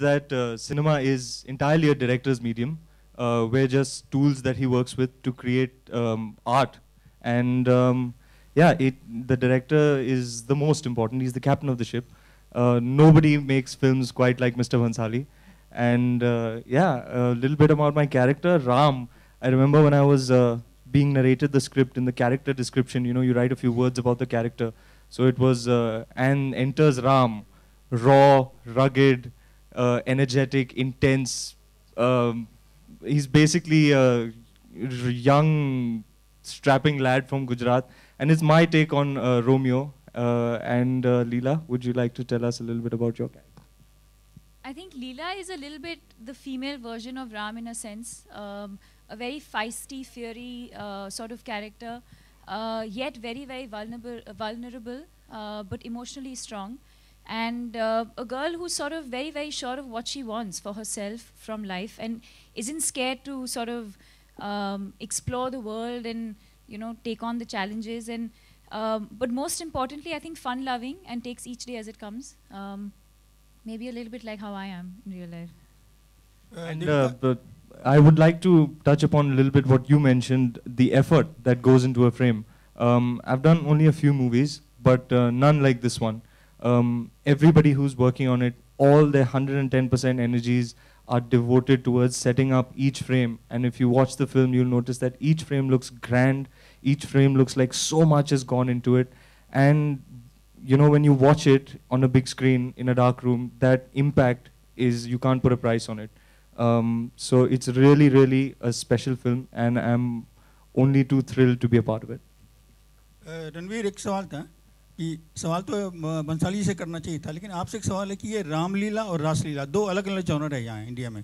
that cinema is entirely a director's medium. We're just tools that he works with to create art. And yeah, the director is the most important. He's the captain of the ship. Nobody makes films quite like Mr. Bhansali. And yeah, a little bit about my character, Ram. I remember when I was being narrated the script, in the character description, you know, you write a few words about the character. So it was, and enters Ram, raw, rugged, energetic, intense. He's basically a young, strapping lad from Gujarat. And it's my take on Romeo. And Leela, would you like to tell us a little bit about your character? I think Leela is a little bit the female version of Ram in a sense. A very feisty, fiery sort of character, yet very, very vulnerable, but emotionally strong. And a girl who's sort of very, very sure of what she wants for herself from life and isn't scared to sort of explore the world and, you know, take on the challenges. And but most importantly, I think fun-loving and takes each day as it comes. Maybe a little bit like how I am in real life. But I would like to touch upon a little bit what you mentioned, the effort that goes into a frame. I've done only a few movies, but none like this one. Everybody who's working on it, all their 110% energies are devoted towards setting up each frame. And if you watch the film, you'll notice that each frame looks grand, each frame looks like so much has gone into it. And you know, when you watch it on a big screen in a dark room, that impact is, you can't put a price on it. So it's really, really a special film, and I'm only too thrilled to be a part of it. Ranveer, एक सवाल था कि सवाल तो बंसाली से करना चाहिए था, लेकिन आपसे एक सवाल है कि ये रामलीला और रासलीला दो अलग अलग जॉनर है यहाँ इंडिया में.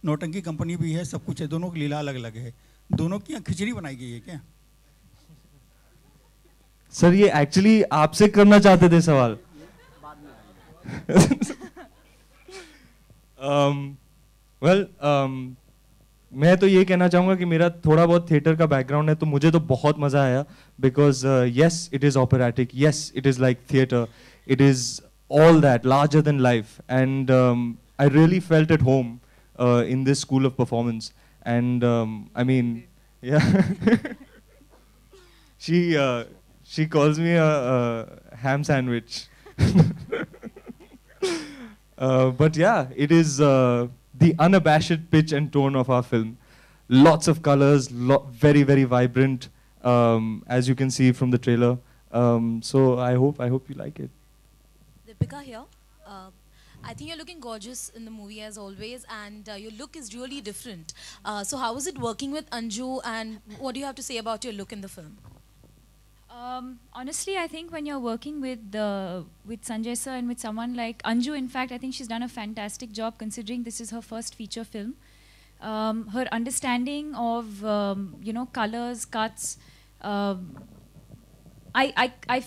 नौटंकी कंपनी भी है, सब कुछ है, दोनों की लीला अलग अलग है. दोनों की यहाँ खिचड़ी बनाई गई है क्या? सर, ये एक्चुअली आपसे करना चाहते थे सवाल. वेल, मैं तो ये कहना चाहूँगा कि मेरा थोड़ा बहुत थिएटर का बैकग्राउंड है, तो मुझे तो बहुत मज़ा आया. Because yes, it is operatic, yes, it is like theatre, it is all that, larger than life. And I really felt at home in this school of performance. And I mean, yeah. She calls me a ham sandwich. But yeah, it is the unabashed pitch and tone of our film. Lots of colors, very, very vibrant, as you can see from the trailer. So I hope you like it. Deepika here. I think you're looking gorgeous in the movie as always, and your look is really different. So how was it working with Anju, and what do you have to say about your look in the film? Honestly, I think when you're working with Sanjay sir and with someone like Anju, in fact, I think she's done a fantastic job considering this is her first feature film. Her understanding of you know, colors, cuts. I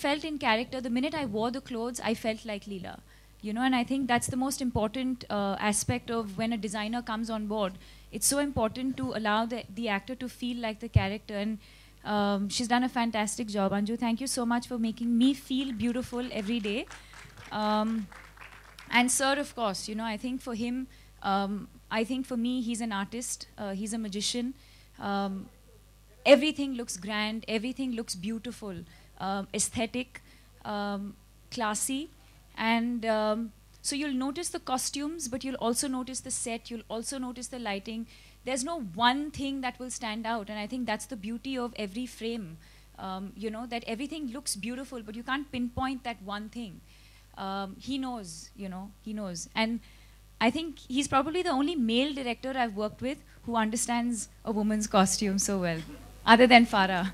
felt in character. The minute I wore the clothes, I felt like Leela. You know, and I think that's the most important aspect of when a designer comes on board. It's so important to allow the actor to feel like the character, and she's done a fantastic job. Anju, thank you so much for making me feel beautiful every day. And sir, of course, you know, I think for him, I think for me, he's an artist, he's a magician. Everything looks grand, everything looks beautiful, aesthetic, classy. And so you'll notice the costumes, but you'll also notice the set, you'll also notice the lighting. There's no one thing that will stand out, and I think that's the beauty of every frame. You know, that everything looks beautiful, but you can't pinpoint that one thing. He knows, you know, he knows. And I think he's probably the only male director I've worked with who understands a woman's costume so well, other than Farah.